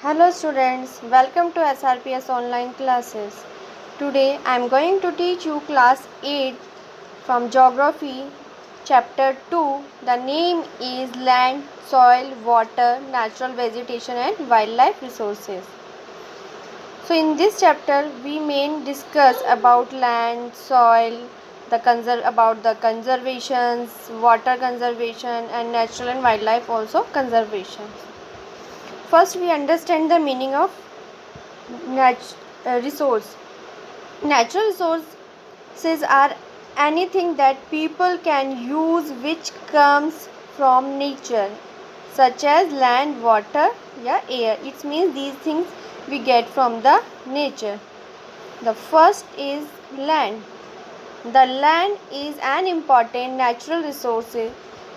Hello students, welcome to SRPS online classes. Today I am going to teach you class 8 from Geography chapter 2. The name is Land, Soil, Water, Natural Vegetation and Wildlife Resources. So in this chapter we main discuss about land, soil, about the conservations, water conservation and natural and wildlife also conservation. First we understand the meaning of resource. Natural resources are anything that people can use which comes from nature, such as land, water, air. It means these things we get from the nature. The first is land. The land is an important natural resource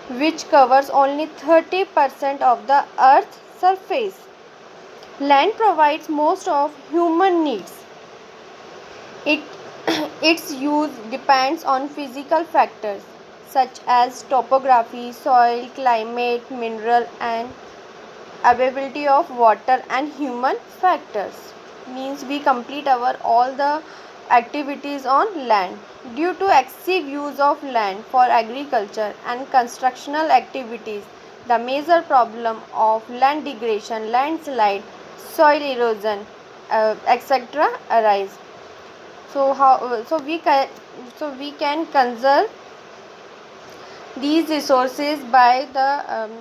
which covers only 30% of the earth's surface. Land provides most of human needs. It, its use depends on physical factors such as topography, soil, climate, mineral and availability of water and human factors. Means we complete our all the activities on land. Due to excessive use of land for agriculture and constructional activities, the major problem of land degradation, landslide, soil erosion, etc. arise. So we can conserve these resources by the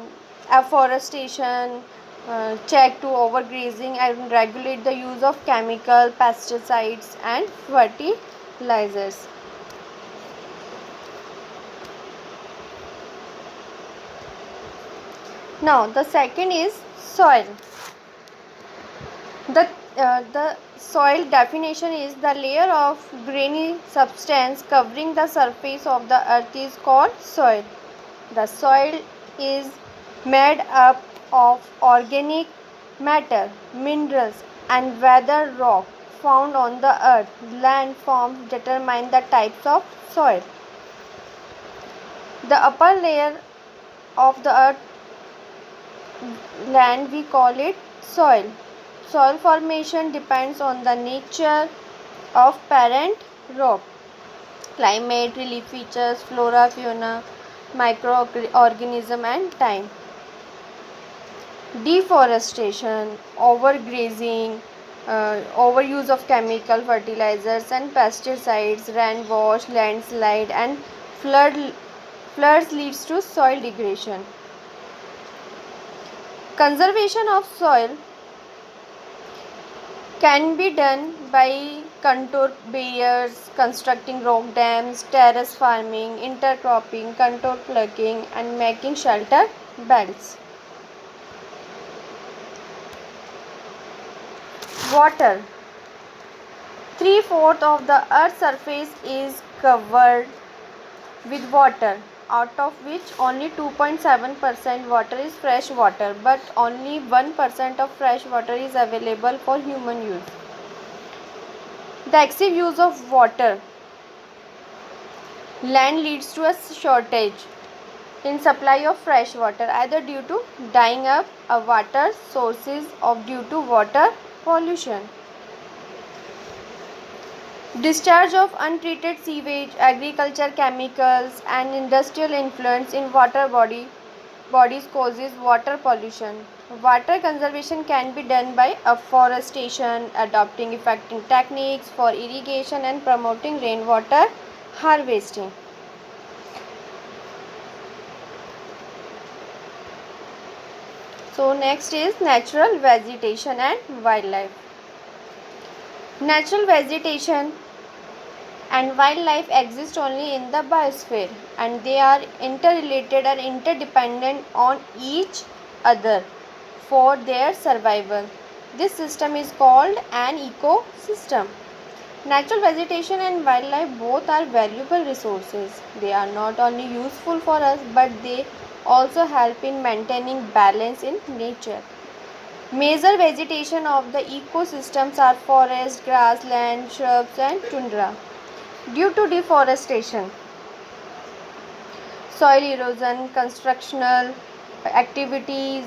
afforestation, check to overgrazing and regulate the use of chemical pesticides and fertilizers. Now the second is soil. The soil definition is the layer of grainy substance covering the surface of the earth is called soil. The soil is made up of organic matter, minerals and weathered rock found on the earth. Landforms determine the types of soil. The upper layer of the earth land we call it soil. Soil formation depends on the nature of parent rock, climate, relief features, flora, fauna, microorganism and time. Deforestation, overgrazing, overuse of chemical fertilizers and pesticides, rainwash, landslide and floods leads to soil degradation. Conservation of soil can be done by contour barriers, constructing rock dams, terrace farming, intercropping, contour plugging and making shelter beds. Water. 3/4 of the earth's surface is covered with water, out of which only 2.7% water is fresh water, but only 1% of fresh water is available for human use. The excessive use of water land leads to a shortage in supply of fresh water, either due to drying up of water sources or due to water pollution. Discharge of untreated sewage, agriculture chemicals and industrial influence in bodies causes water pollution. Water conservation can be done by afforestation, adopting effective techniques for irrigation and promoting rainwater harvesting. So next is natural vegetation and wildlife. Natural vegetation and wildlife exist only in the biosphere and they are interrelated and interdependent on each other for their survival. This system is called an ecosystem. Natural vegetation and wildlife both are valuable resources. They are not only useful for us but they also help in maintaining balance in nature. Major vegetation of the ecosystems are forest, grassland, shrubs and tundra. Due to deforestation, soil erosion, constructional activities,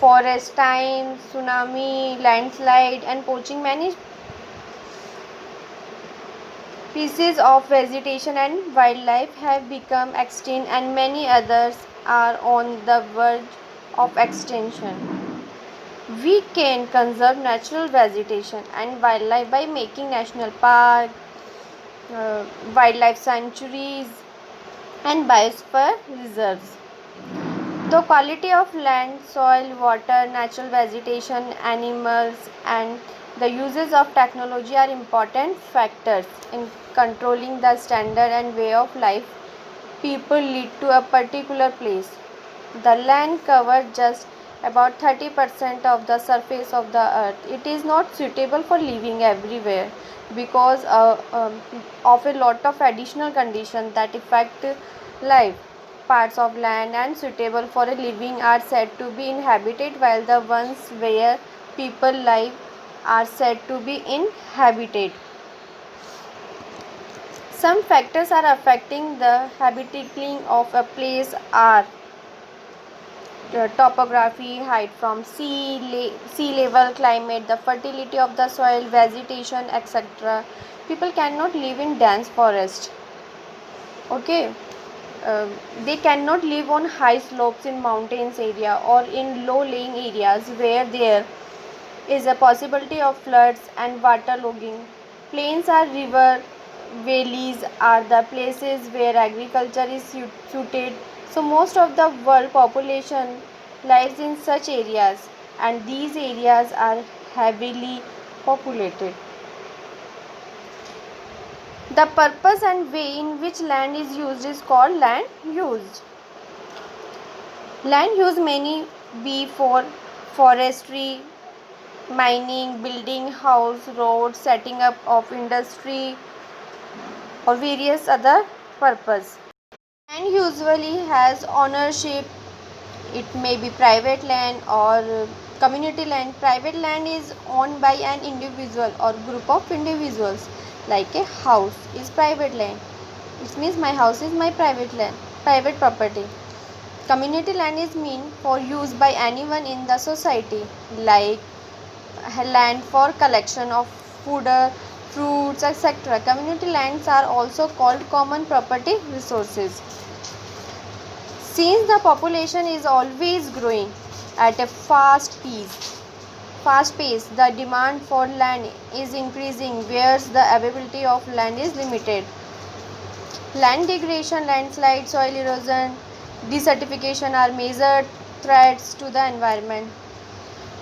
Forest time, tsunami, landslide, and poaching. Many species of vegetation and wildlife have become extinct, and many others are on the verge of extinction. We can conserve natural vegetation and wildlife by making national parks, uh, wildlife sanctuaries, and biosphere reserves. The quality of land, soil, water, natural vegetation, animals, and the uses of technology are important factors in controlling the standard and way of life people lead to a particular place. The land covers just about 30% of the surface of the earth. It is not suitable for living everywhere because of a lot of additional conditions that affect life. Parts of land unsuitable for a living are said to be inhabited, while the ones where people live are said to be inhabited. Some factors are affecting the habitability of a place are topography, height from sea level, climate, the fertility of the soil, vegetation, etc. People cannot live in dense forest. Okay, uh, they cannot live on high slopes in mountains area or in low-lying areas where there is a possibility of floods and waterlogging. Plains or river valleys are the places where agriculture is suited. So most of the world population lives in such areas, and these areas are heavily populated. The purpose and way in which land is used is called land use. Land use may be for forestry, mining, building house, roads, setting up of industry, or various other purpose. Land usually has ownership. It may be private land or community land. Private land is owned by an individual or group of individuals. Like a house is private land. It means my house is my private land, private property. Community land is meant for use by anyone in the society, like land for collection of food, fruits, etc. Community lands are also called common property resources. Since the population is always growing at a fast pace, the demand for land is increasing, whereas the availability of land is limited. Land degradation, landslide, soil erosion, desertification are major threats to the environment.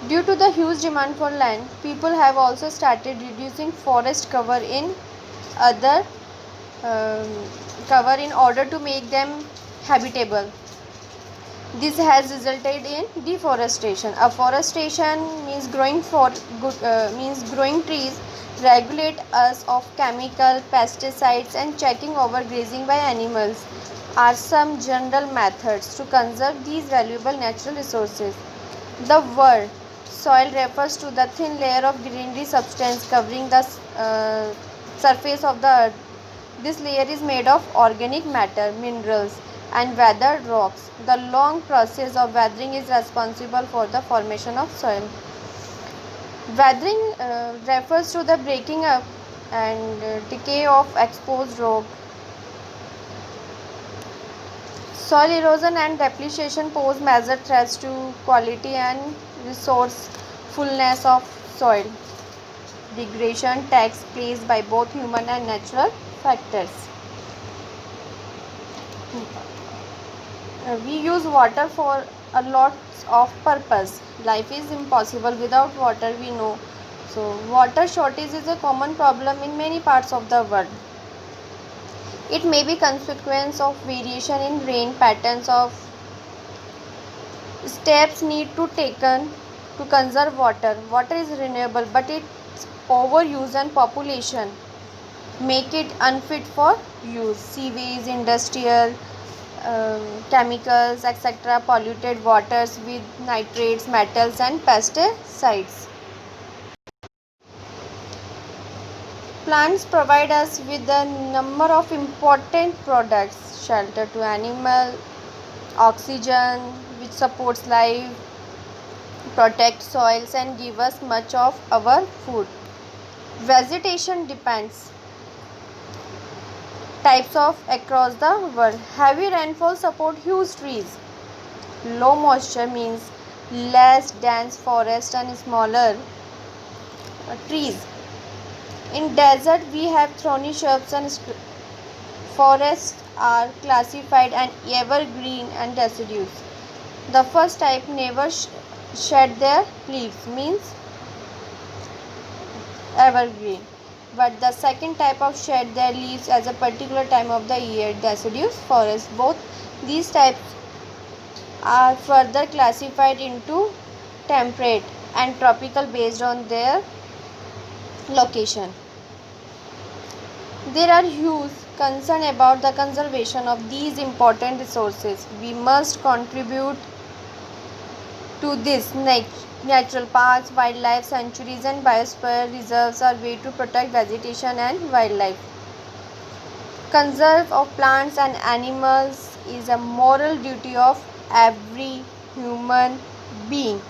Due to the huge demand for land, people have also started reducing forest other um, cover in order to make them habitable. This has resulted in deforestation. Afforestation means means growing trees, regulate use of chemical pesticides, and checking over grazing by animals are some general methods to conserve these valuable natural resources. The word soil refers to the thin layer of grainy substance covering the surface of the earth. This layer is made of organic matter, minerals, and weathered rocks. The long process of weathering is responsible for the formation of soil. Weathering refers to the breaking up and decay of exposed rock. Soil erosion and depletion pose major threats to quality and resourcefulness of soil. Degradation takes place by both human and natural factors. We use water for a lot of purpose. Life is impossible without water, we know. So water shortage is a common problem in many parts of the world. It may be consequence of variation in rain patterns. Of steps need to taken to conserve water. Water is renewable, but its overuse and population make it unfit for use. Sewage, industrial chemicals, etc., polluted waters with nitrates, metals, and pesticides. Plants provide us with a number of important products: shelter to animal, oxygen which supports life, protect soils and give us much of our food. Vegetation depends types of across the world. Heavy rainfall support huge trees. Low moisture means less dense forest and smaller trees. In desert we have thorny shrubs and forests are classified and evergreen and deciduous. The first type never shed their leaves means evergreen, but the second type of shed their leaves as a particular time of the year, deciduous forest. Both these types are further classified into temperate and tropical based on their location. There are huge concern about the conservation of these important resources. We must contribute to this. Natural parks, wildlife sanctuaries and biosphere reserves are way to protect vegetation and wildlife. Conserve of plants and animals is a moral duty of every human being.